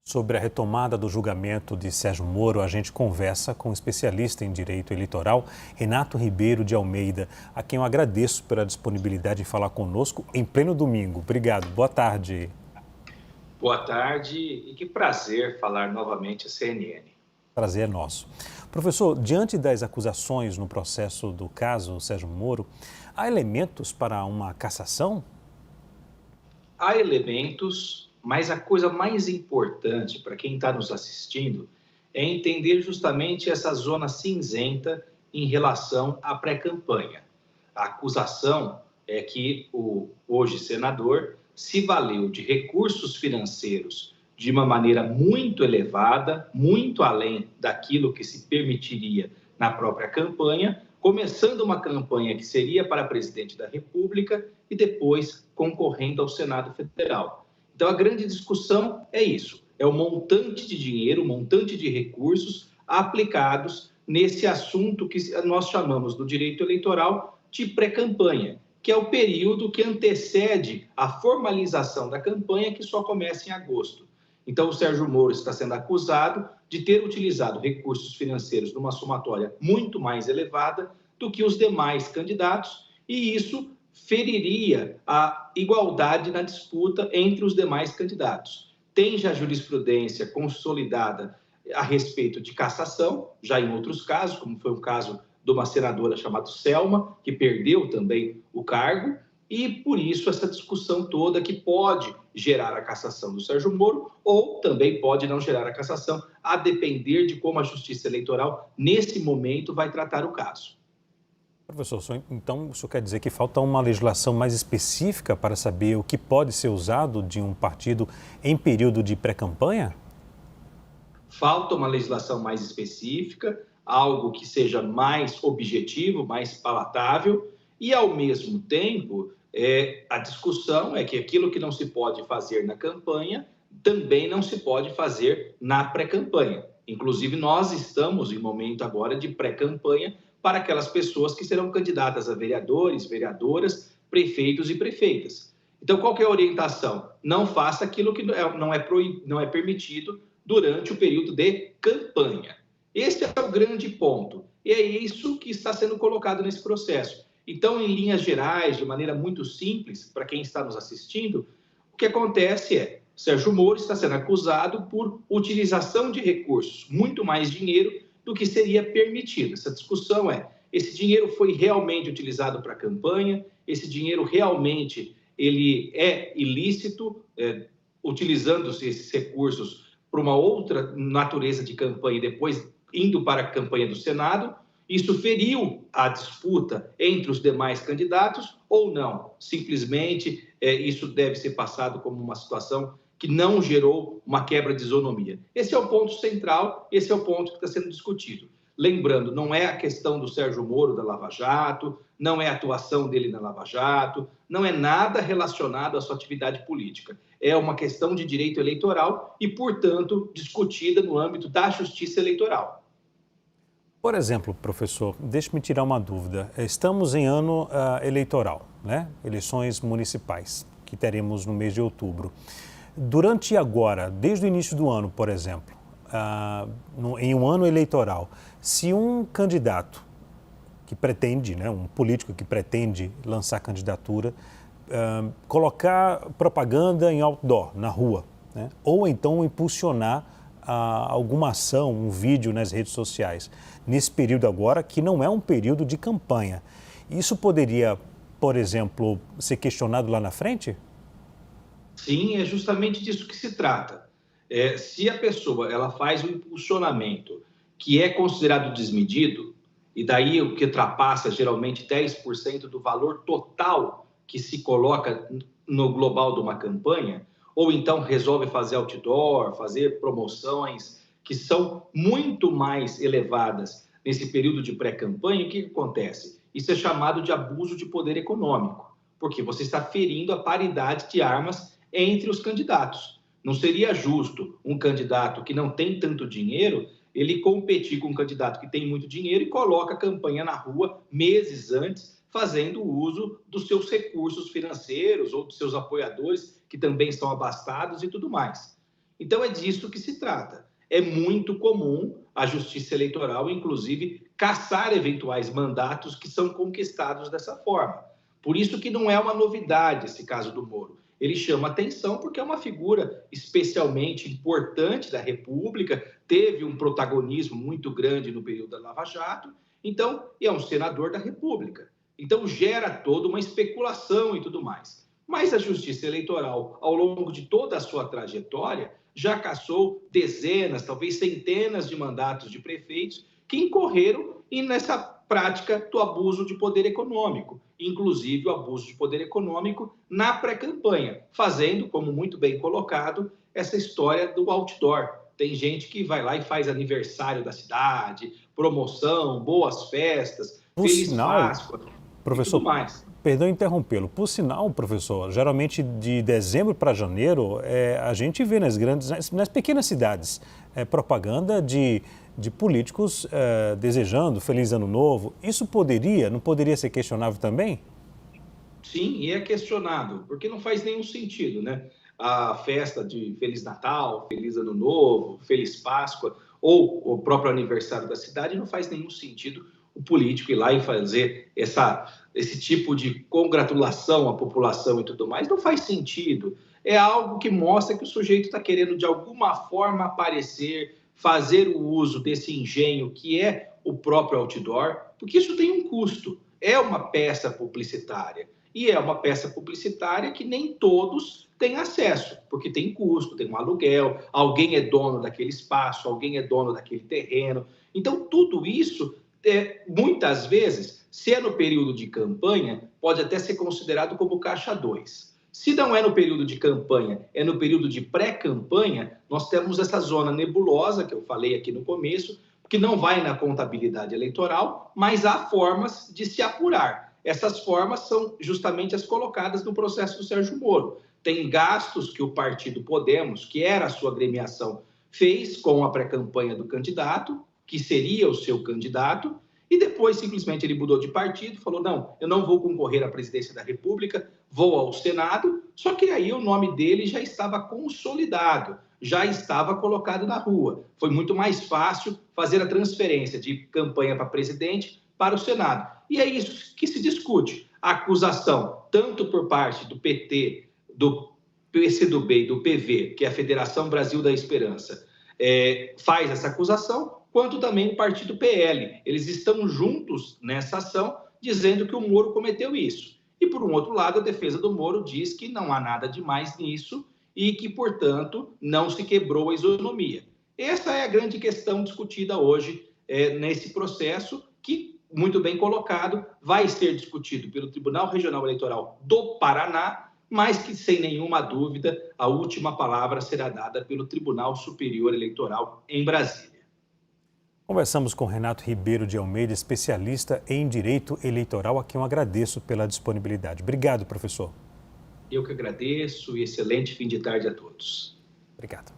Sobre a retomada do julgamento de Sérgio Moro, a gente conversa com o especialista em direito eleitoral, Renato Ribeiro de Almeida, a quem eu agradeço pela disponibilidade de falar conosco em pleno domingo. Obrigado, boa tarde. Boa tarde e que prazer falar novamente à CNN. Prazer é nosso. Professor, diante das acusações no processo do caso Sérgio Moro, há elementos para uma cassação? Há elementos, mas a coisa mais importante para quem está nos assistindo é entender justamente essa zona cinzenta em relação à pré-campanha. A acusação é que o hoje senador se valeu de recursos financeiros de uma maneira muito elevada, muito além daquilo que se permitiria na própria campanha, começando uma campanha que seria para presidente da República e depois concorrendo ao Senado Federal. Então, a grande discussão é isso, é o montante de dinheiro, o montante de recursos aplicados nesse assunto que nós chamamos do direito eleitoral de pré-campanha, que é o período que antecede a formalização da campanha, que só começa em agosto. Então, o Sérgio Moro está sendo acusado de ter utilizado recursos financeiros numa somatória muito mais elevada do que os demais candidatos, e isso feriria a igualdade na disputa entre os demais candidatos. Tem já jurisprudência consolidada a respeito de cassação, já em outros casos, como foi o caso de uma senadora chamada Selma, que perdeu também o cargo, e por isso essa discussão toda que pode gerar a cassação do Sérgio Moro ou também pode não gerar a cassação, a depender de como a Justiça Eleitoral, nesse momento, vai tratar o caso. Professor, então isso quer dizer que falta uma legislação mais específica para saber o que pode ser usado de um partido em período de pré-campanha? Falta uma legislação mais específica, algo que seja mais objetivo, mais palatável e, ao mesmo tempo, a discussão é que aquilo que não se pode fazer na campanha também não se pode fazer na pré-campanha. Inclusive, nós estamos em momento agora de pré-campanha para aquelas pessoas que serão candidatas a vereadores, vereadoras, prefeitos e prefeitas. Então, qual que é a orientação? Não faça aquilo que não é permitido durante o período de campanha. Esse é o grande ponto. E é isso que está sendo colocado nesse processo. Então, em linhas gerais, de maneira muito simples, para quem está nos assistindo, o que acontece é Sérgio Moro está sendo acusado por utilização de recursos, muito mais dinheiro do que seria permitido. Essa discussão é, esse dinheiro foi realmente utilizado para a campanha, esse dinheiro realmente ele é ilícito, utilizando-se esses recursos para uma outra natureza de campanha e depois indo para a campanha do Senado, isso feriu a disputa entre os demais candidatos ou não? Simplesmente isso deve ser passado como uma situação que não gerou uma quebra de isonomia. Esse é o ponto central, esse é o ponto que está sendo discutido. Lembrando, não é a questão do Sérgio Moro da Lava Jato, não é a atuação dele na Lava Jato, não é nada relacionado à sua atividade política. É uma questão de direito eleitoral e, portanto, discutida no âmbito da Justiça Eleitoral. Por exemplo, professor, deixe-me tirar uma dúvida. Estamos em ano eleitoral, né? Eleições municipais, que teremos no mês de outubro. Durante agora, desde o início do ano, por exemplo, em um ano eleitoral, se um candidato que pretende, né, um político que pretende lançar candidatura, colocar propaganda em outdoor, na rua, né, ou então impulsionar alguma ação, um vídeo nas redes sociais, nesse período agora, que não é um período de campanha. Isso poderia, por exemplo, ser questionado lá na frente? Sim, é justamente disso que se trata. Se a pessoa ela faz um impulsionamento que é considerado desmedido, e daí o que ultrapassa geralmente 10% do valor total que se coloca no global de uma campanha, ou então resolve fazer outdoor, fazer promoções que são muito mais elevadas nesse período de pré-campanha, o que acontece? Isso é chamado de abuso de poder econômico, porque você está ferindo a paridade de armas entre os candidatos. Não seria justo um candidato que não tem tanto dinheiro, ele competir com um candidato que tem muito dinheiro e coloca a campanha na rua meses antes, fazendo uso dos seus recursos financeiros ou dos seus apoiadores, que também estão abastados e tudo mais. Então, é disso que se trata. É muito comum a Justiça Eleitoral, inclusive, cassar eventuais mandatos que são conquistados dessa forma. Por isso que não é uma novidade esse caso do Moro. Ele chama atenção porque é uma figura especialmente importante da República, teve um protagonismo muito grande no período da Lava Jato, então, e é um senador da República. Então, gera toda uma especulação e tudo mais. Mas a Justiça Eleitoral, ao longo de toda a sua trajetória, já cassou dezenas, talvez centenas de mandatos de prefeitos que incorreram nessa prática do abuso de poder econômico, inclusive o abuso de poder econômico na pré-campanha, fazendo, como muito bem colocado, essa história do outdoor. Tem gente que vai lá e faz aniversário da cidade, promoção, boas festas, Feliz Páscoa professor, e tudo mais. Perdão interrompê-lo. Por sinal, professor, geralmente de dezembro para janeiro, a gente vê nas pequenas cidades, propaganda de políticos desejando Feliz Ano Novo. Isso não poderia ser questionável também? Sim, e é questionável, porque não faz nenhum sentido, né? A festa de Feliz Natal, Feliz Ano Novo, Feliz Páscoa, ou o próprio aniversário da cidade, não faz nenhum sentido o político ir lá e fazer esse tipo de congratulação à população e tudo mais. Não faz sentido. É algo que mostra que o sujeito está querendo, de alguma forma, aparecer, fazer o uso desse engenho que é o próprio outdoor, porque isso tem um custo. É uma peça publicitária. E é uma peça publicitária que nem todos têm acesso, porque tem custo, tem um aluguel, alguém é dono daquele espaço, alguém é dono daquele terreno. Então, tudo isso, muitas vezes, se é no período de campanha, pode até ser considerado como caixa 2. Se não é no período de campanha, é no período de pré-campanha, nós temos essa zona nebulosa, que eu falei aqui no começo, que não vai na contabilidade eleitoral, mas há formas de se apurar. Essas formas são justamente as colocadas no processo do Sérgio Moro. Tem gastos que o partido Podemos, que era a sua agremiação, fez com a pré-campanha do candidato, que seria o seu candidato, e depois simplesmente ele mudou de partido, falou, não, eu não vou concorrer à presidência da República, vou ao Senado, só que aí o nome dele já estava consolidado, já estava colocado na rua. Foi muito mais fácil fazer a transferência de campanha para presidente para o Senado. E é isso que se discute. A acusação, tanto por parte do PT, do PCdoB e do PV, que é a Federação Brasil da Esperança, faz essa acusação, quanto também o partido PL. Eles estão juntos nessa ação, dizendo que o Moro cometeu isso. E, por um outro lado, a defesa do Moro diz que não há nada de mais nisso e que, portanto, não se quebrou a isonomia. Essa é a grande questão discutida hoje nesse processo, que, muito bem colocado, vai ser discutido pelo Tribunal Regional Eleitoral do Paraná, mas que, sem nenhuma dúvida, a última palavra será dada pelo Tribunal Superior Eleitoral em Brasília. Conversamos com Renato Ribeiro de Almeida, especialista em direito eleitoral, a quem eu agradeço pela disponibilidade. Obrigado, professor. Eu que agradeço e excelente fim de tarde a todos. Obrigado.